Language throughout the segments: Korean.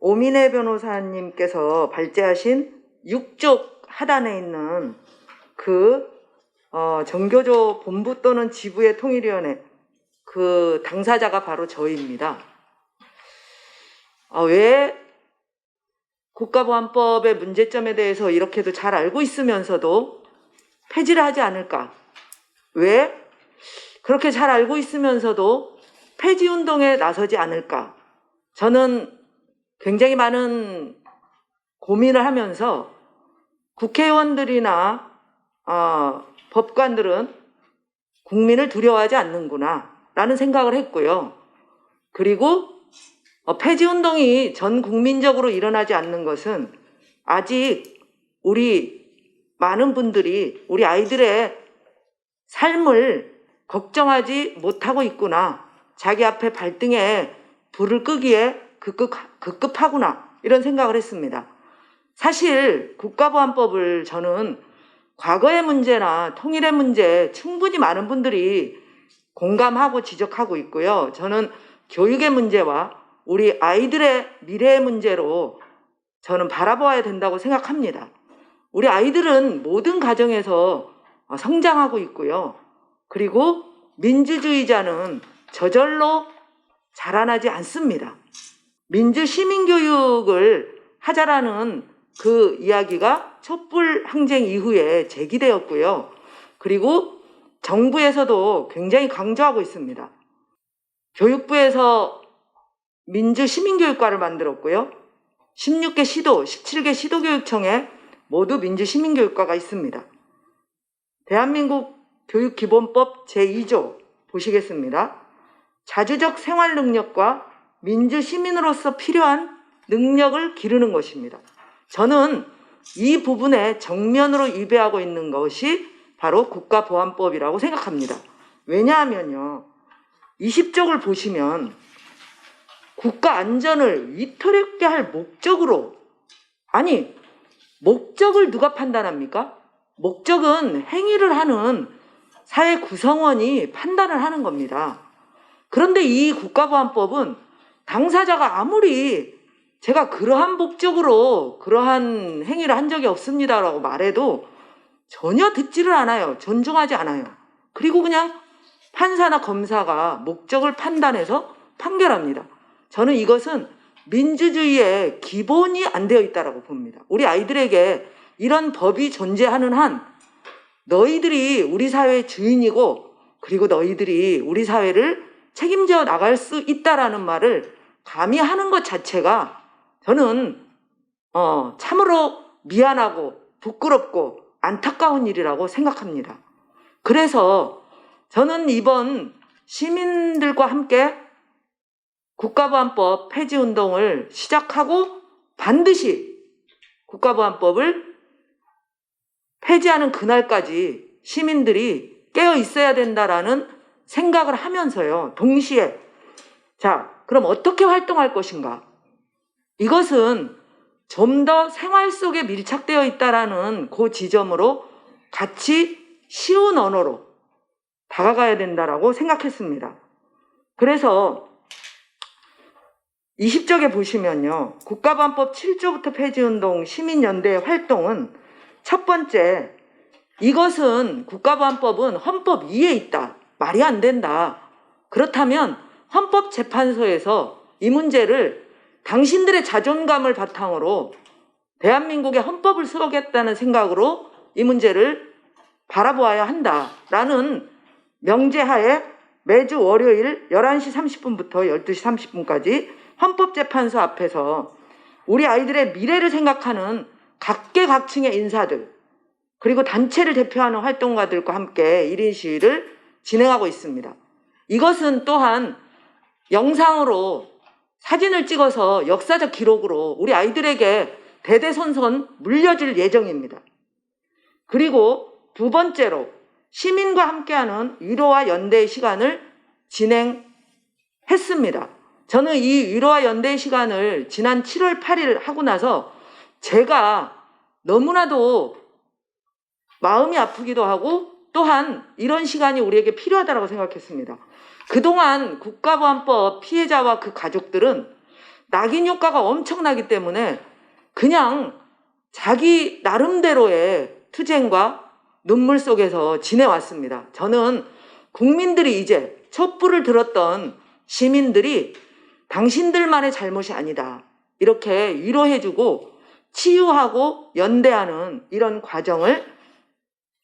오민혜 변호사님께서 발제하신 6쪽 하단에 있는 그 정교조 본부 또는 지부의 통일위원회 그 당사자가 바로 저입니다. 왜 국가보안법의 문제점에 대해서 이렇게도 잘 알고 있으면서도 폐지를 하지 않을까? 왜 그렇게 잘 알고 있으면서도 폐지 운동에 나서지 않을까? 저는 굉장히 많은 고민을 하면서 국회의원들이나 법관들은 국민을 두려워하지 않는구나 라는 생각을 했고요. 그리고 폐지 운동이 전 국민적으로 일어나지 않는 것은 아직 우리 많은 분들이 우리 아이들의 삶을 걱정하지 못하고 있구나. 자기 앞에 발등에 불을 끄기에 급급하구나. 이런 생각을 했습니다. 사실 국가보안법을 저는 과거의 문제나 통일의 문제 충분히 많은 분들이 공감하고 지적하고 있고요. 저는 교육의 문제와 우리 아이들의 미래의 문제로 저는 바라보아야 된다고 생각합니다. 우리 아이들은 모든 가정에서 성장하고 있고요. 그리고 민주주의자는 저절로 자라나지 않습니다. 민주시민교육을 하자라는 그 이야기가 촛불 항쟁 이후에 제기되었고요. 그리고 정부에서도 굉장히 강조하고 있습니다. 교육부에서 민주시민교육과를 만들었고요. 16개 시도, 17개 시도교육청에 모두 민주시민교육과가 있습니다. 대한민국 교육기본법 제2조 보시겠습니다. 자주적 생활능력과 민주시민으로서 필요한 능력을 기르는 것입니다. 저는 이 부분에 정면으로 위배하고 있는 것이 바로 국가보안법이라고 생각합니다. 왜냐하면요. 20쪽을 보시면 국가 안전을 위태롭게 할 목적으로, 아니 목적을 누가 판단합니까? 목적은 행위를 하는 사회 구성원이 판단을 하는 겁니다. 그런데 이 국가보안법은 당사자가 아무리 제가 그러한 목적으로 그러한 행위를 한 적이 없습니다라고 말해도 전혀 듣지를 않아요. 존중하지 않아요. 그리고 그냥 판사나 검사가 목적을 판단해서 판결합니다. 저는 이것은 민주주의의 기본이 안 되어 있다고 봅니다. 우리 아이들에게 이런 법이 존재하는 한 너희들이 우리 사회의 주인이고 그리고 너희들이 우리 사회를 책임져 나갈 수 있다라는 말을 감히 하는 것 자체가 저는 참으로 미안하고 부끄럽고 안타까운 일이라고 생각합니다. 그래서 저는 이번 시민들과 함께 국가보안법 폐지 운동을 시작하고 반드시 국가보안법을 폐지하는 그날까지 시민들이 깨어 있어야 된다라는 생각을 하면서요. 동시에 그럼 어떻게 활동할 것인가? 이것은 좀 더 생활 속에 밀착되어 있다라는 그 지점으로 같이 쉬운 언어로 다가가야 된다라고 생각했습니다. 그래서 20쪽에 보시면요. 국가보안법 7조부터 폐지운동 시민연대의 활동은 첫 번째, 이것은 국가보안법은 헌법 위에 있다. 말이 안 된다. 그렇다면 헌법재판소에서 이 문제를 당신들의 자존감을 바탕으로 대한민국의 헌법을 쓰겠다는 생각으로 이 문제를 바라보아야 한다라는 명제하에 매주 월요일 11시 30분부터 12시 30분까지 헌법재판소 앞에서 우리 아이들의 미래를 생각하는 각계각층의 인사들 그리고 단체를 대표하는 활동가들과 함께 1인 시위를 진행하고 있습니다. 이것은 또한 영상으로 사진을 찍어서 역사적 기록으로 우리 아이들에게 대대손손 물려줄 예정입니다. 그리고 두 번째로 시민과 함께하는 위로와 연대의 시간을 진행했습니다. 저는 이 위로와 연대의 시간을 지난 7월 8일 하고 나서 제가 너무나도 마음이 아프기도 하고 또한 이런 시간이 우리에게 필요하다고 생각했습니다. 그동안 국가보안법 피해자와 그 가족들은 낙인 효과가 엄청나기 때문에 그냥 자기 나름대로의 투쟁과 눈물 속에서 지내왔습니다. 저는 국민들이 이제 촛불을 들었던 시민들이 당신들만의 잘못이 아니다, 이렇게 위로해주고 치유하고 연대하는 이런 과정을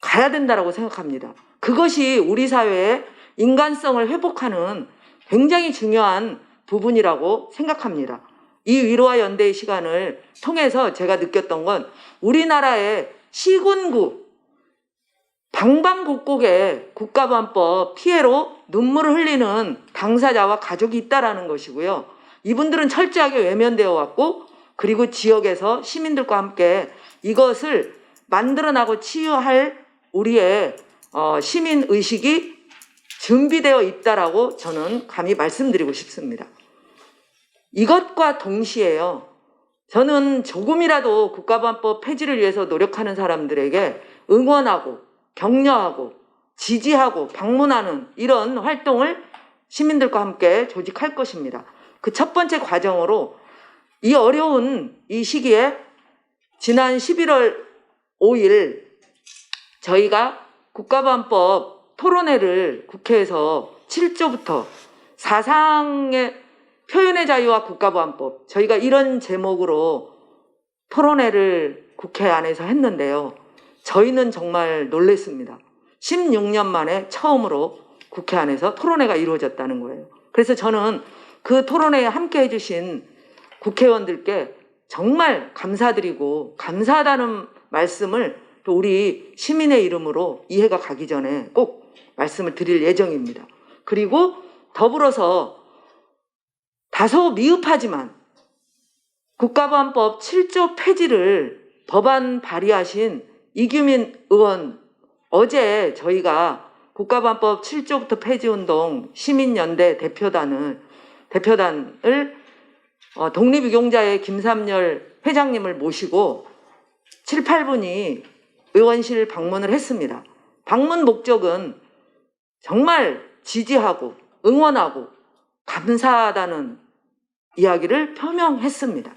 가야 된다고 생각합니다. 그것이 우리 사회의 인간성을 회복하는 굉장히 중요한 부분이라고 생각합니다. 이 위로와 연대의 시간을 통해서 제가 느꼈던 건 우리나라의 시군구 방방곡곡에 국가보안법 피해로 눈물을 흘리는 당사자와 가족이 있다라는 것이고요. 이분들은 철저하게 외면되어 왔고, 그리고 지역에서 시민들과 함께 이것을 만들어나고 치유할 우리의 시민의식이 준비되어 있다라고 저는 감히 말씀드리고 싶습니다. 이것과 동시에요, 저는 조금이라도 국가보안법 폐지를 위해서 노력하는 사람들에게 응원하고 격려하고 지지하고 방문하는 이런 활동을 시민들과 함께 조직할 것입니다. 그 첫 번째 과정으로 이 어려운 이 시기에 지난 11월 5일 저희가 국가보안법 토론회를 국회에서 7조부터 사상의 표현의 자유와 국가보안법, 저희가 이런 제목으로 토론회를 국회 안에서 했는데요. 저희는 정말 놀랐습니다. 16년 만에 처음으로 국회 안에서 토론회가 이루어졌다는 거예요. 그래서 저는 그 토론회에 함께 해주신 국회의원들께 정말 감사드리고 감사하다는 말씀을 또 우리 시민의 이름으로 이해가 가기 전에 꼭 말씀을 드릴 예정입니다. 그리고 더불어서 다소 미흡하지만 국가보안법 7조 폐지를 법안 발의하신 이규민 의원, 어제 저희가 국가보안법 7조부터 폐지운동 시민연대 대표단을 독립유공자의 김삼열 회장님을 모시고 7, 8분이 의원실 방문을 했습니다. 방문 목적은 정말 지지하고 응원하고 감사하다는 이야기를 표명했습니다.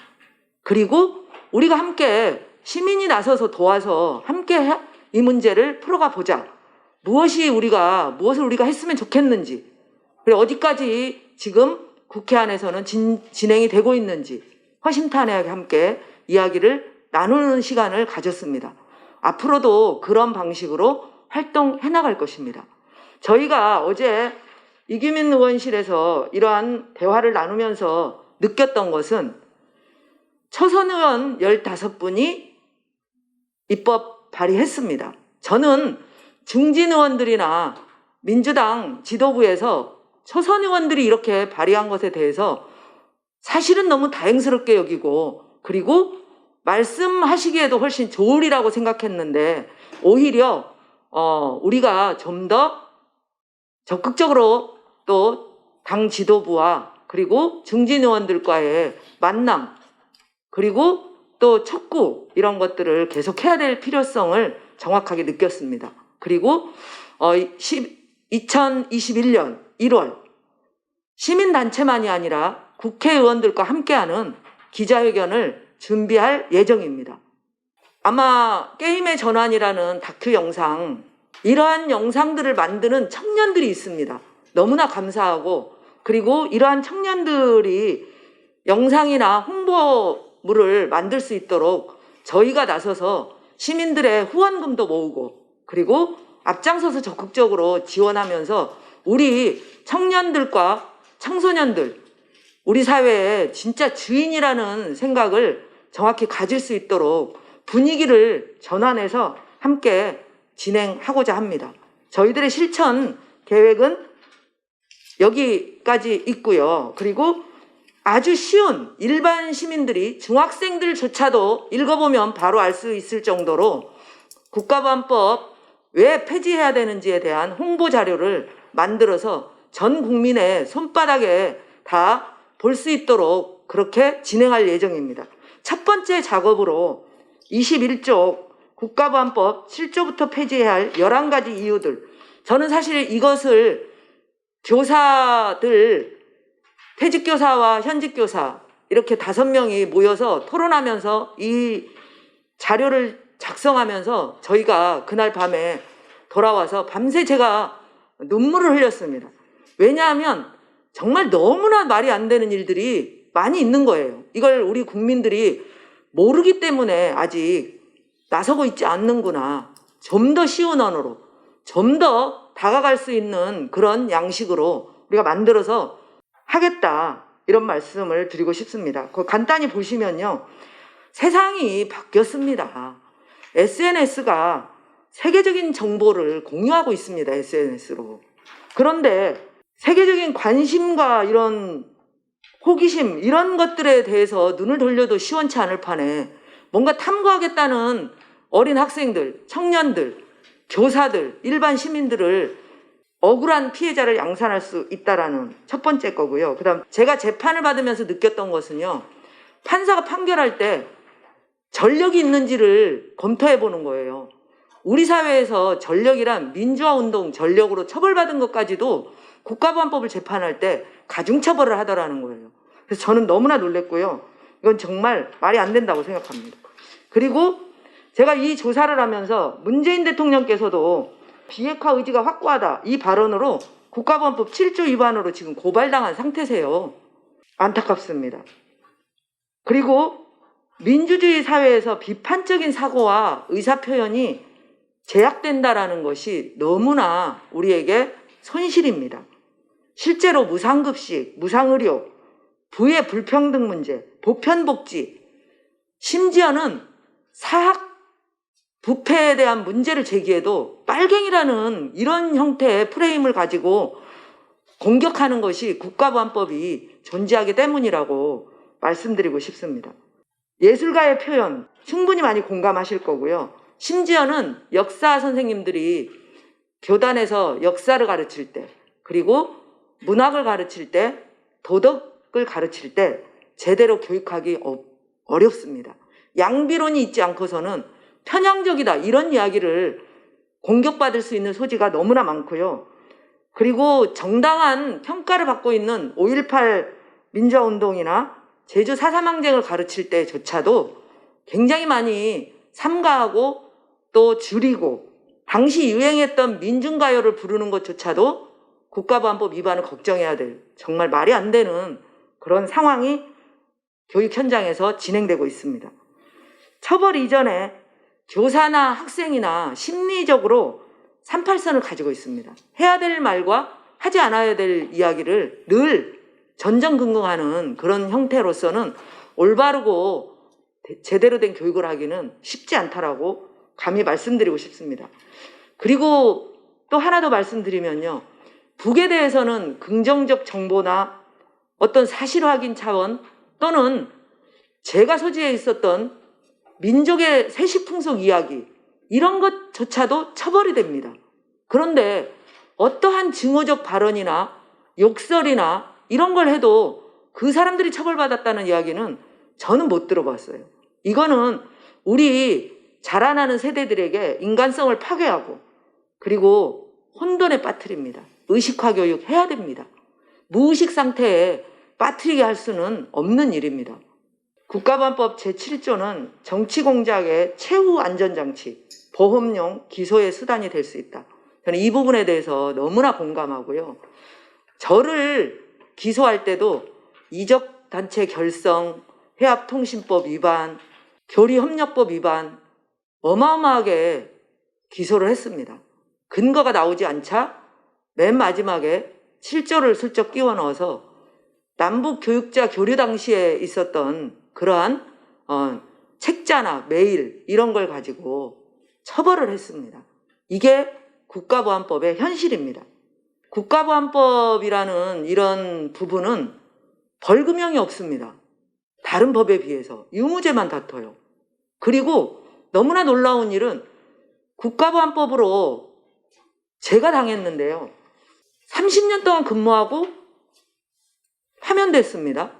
그리고 우리가 함께 시민이 나서서 도와서 함께 이 문제를 풀어가 보자. 무엇을 우리가 했으면 좋겠는지, 그리고 어디까지 지금 국회 안에서는 진행이 되고 있는지 허심탄회하게 함께 이야기를 나누는 시간을 가졌습니다. 앞으로도 그런 방식으로 활동해 나갈 것입니다. 저희가 어제 이규민 의원실에서 이러한 대화를 나누면서 느꼈던 것은 초선 의원 15분이 입법 발의했습니다. 저는 중진 의원들이나 민주당 지도부에서 초선 의원들이 이렇게 발의한 것에 대해서 사실은 너무 다행스럽게 여기고, 그리고 말씀하시기에도 훨씬 좋으리라고 생각했는데 오히려 우리가 좀 더 적극적으로 또 당 지도부와 그리고 중진 의원들과의 만남, 그리고 또 촉구, 이런 것들을 계속해야 될 필요성을 정확하게 느꼈습니다. 그리고 2021년 1월 시민단체만이 아니라 국회의원들과 함께하는 기자회견을 준비할 예정입니다. 아마 게임의 전환이라는 다큐 영상, 이러한 영상들을 만드는 청년들이 있습니다. 너무나 감사하고, 그리고 이러한 청년들이 영상이나 홍보물을 만들 수 있도록 저희가 나서서 시민들의 후원금도 모으고, 그리고 앞장서서 적극적으로 지원하면서 우리 청년들과 청소년들, 우리 사회의 진짜 주인이라는 생각을 정확히 가질 수 있도록 분위기를 전환해서 함께 진행하고자 합니다. 저희들의 실천 계획은 여기까지 있고요. 그리고 아주 쉬운 일반 시민들이, 중학생들조차도 읽어보면 바로 알 수 있을 정도로 국가보안법 왜 폐지해야 되는지에 대한 홍보 자료를 만들어서 전 국민의 손바닥에 다 볼 수 있도록 그렇게 진행할 예정입니다. 첫 번째 작업으로 21조 국가보안법 7조부터 폐지해야 할 11가지 이유들, 저는 사실 이것을 교사들, 퇴직교사와 현직교사, 이렇게 5명이 모여서 토론하면서 이 자료를 작성하면서 저희가 그날 밤에 돌아와서 밤새 제가 눈물을 흘렸습니다. 왜냐하면 정말 너무나 말이 안 되는 일들이 많이 있는 거예요. 이걸 우리 국민들이 모르기 때문에 아직 나서고 있지 않는구나. 좀 더 쉬운 언어로, 좀 더 다가갈 수 있는 그런 양식으로 우리가 만들어서 하겠다. 이런 말씀을 드리고 싶습니다. 간단히 보시면요. 세상이 바뀌었습니다. SNS가 세계적인 정보를 공유하고 있습니다. SNS로. 그런데 세계적인 관심과 이런 호기심 이런 것들에 대해서 눈을 돌려도 시원치 않을 판에 뭔가 탐구하겠다는 어린 학생들, 청년들, 교사들, 일반 시민들을 억울한 피해자를 양산할 수 있다라는 첫 번째 거고요. 그다음 제가 재판을 받으면서 느꼈던 것은요. 판사가 판결할 때 전력이 있는지를 검토해 보는 거예요. 우리 사회에서 전력이란 민주화운동 전력으로 처벌받은 것까지도 국가보안법을 재판할 때 가중처벌을 하더라는 거예요. 그래서 저는 너무나 놀랬고요. 이건 정말 말이 안 된다고 생각합니다. 그리고 제가 이 조사를 하면서 문재인 대통령께서도 비핵화 의지가 확고하다 이 발언으로 국가보안법 7조 위반으로 지금 고발당한 상태세요. 안타깝습니다. 그리고 민주주의 사회에서 비판적인 사고와 의사표현이 제약된다라는 것이 너무나 우리에게 손실입니다. 실제로 무상급식, 무상의료, 부의 불평등 문제, 보편복지, 심지어는 사학 부패에 대한 문제를 제기해도 빨갱이라는 이런 형태의 프레임을 가지고 공격하는 것이 국가보안법이 존재하기 때문이라고 말씀드리고 싶습니다. 예술가의 표현 충분히 많이 공감하실 거고요. 심지어는 역사 선생님들이 교단에서 역사를 가르칠 때 그리고 문학을 가르칠 때 도덕을 가르칠 때 제대로 교육하기 어렵습니다. 양비론이 있지 않고서는 편향적이다 이런 이야기를 공격받을 수 있는 소지가 너무나 많고요. 그리고 정당한 평가를 받고 있는 5.18 민주화운동이나 제주 4.3 항쟁을 가르칠 때조차도 굉장히 많이 삼가하고 또 줄이고 당시 유행했던 민중가요를 부르는 것조차도 국가보안법 위반을 걱정해야 될 정말 말이 안 되는 그런 상황이 교육 현장에서 진행되고 있습니다. 처벌 이전에 교사나 학생이나 심리적으로 38선을 가지고 있습니다. 해야 될 말과 하지 않아야 될 이야기를 늘 전전긍긍하는 그런 형태로서는 올바르고 제대로 된 교육을 하기는 쉽지 않다라고 감히 말씀드리고 싶습니다. 그리고 또 하나 더 말씀드리면요. 북에 대해서는 긍정적 정보나 어떤 사실 확인 차원 또는 제가 소지해 있었던 민족의 세시풍속 이야기 이런 것조차도 처벌이 됩니다. 그런데 어떠한 증오적 발언이나 욕설이나 이런 걸 해도 그 사람들이 처벌받았다는 이야기는 저는 못 들어봤어요. 이거는 우리 자라나는 세대들에게 인간성을 파괴하고 그리고 혼돈에 빠뜨립니다. 의식화 교육 해야 됩니다. 무의식 상태에 빠뜨리게 할 수는 없는 일입니다. 국가보안법 제7조는 정치공작의 최후 안전장치, 보험용 기소의 수단이 될 수 있다. 저는 이 부분에 대해서 너무나 공감하고요. 저를 기소할 때도 이적단체 결성, 해합통신법 위반, 교리협력법 위반 어마어마하게 기소를 했습니다. 근거가 나오지 않자 맨 마지막에 7조를 슬쩍 끼워 넣어서 남북교육자 교류 당시에 있었던 그러한 책자나 메일 이런 걸 가지고 처벌을 했습니다. 이게 국가보안법의 현실입니다. 국가보안법이라는 이런 부분은 벌금형이 없습니다. 다른 법에 비해서 유무죄만 다퉈요. 그리고 너무나 놀라운 일은 국가보안법으로 제가 당했는데요. 30년 동안 근무하고 파면됐습니다.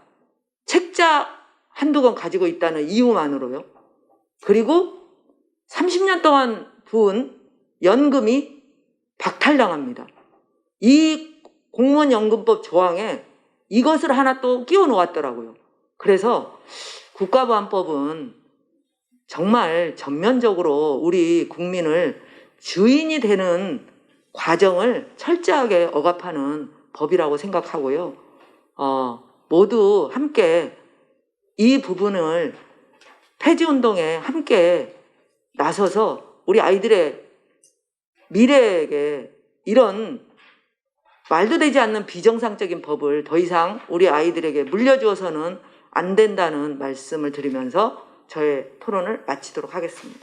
책자 한두 권 가지고 있다는 이유만으로요. 그리고 30년 동안 부은 연금이 박탈당합니다. 이 공무원연금법 조항에 이것을 하나 또 끼워 놓았더라고요. 그래서 국가보안법은 정말 전면적으로 우리 국민을 주인이 되는 과정을 철저하게 억압하는 법이라고 생각하고요. 모두 함께 이 부분을 폐지운동에 함께 나서서 우리 아이들의 미래에게 이런 말도 되지 않는 비정상적인 법을 더 이상 우리 아이들에게 물려주어서는 안 된다는 말씀을 드리면서 저의 토론을 마치도록 하겠습니다.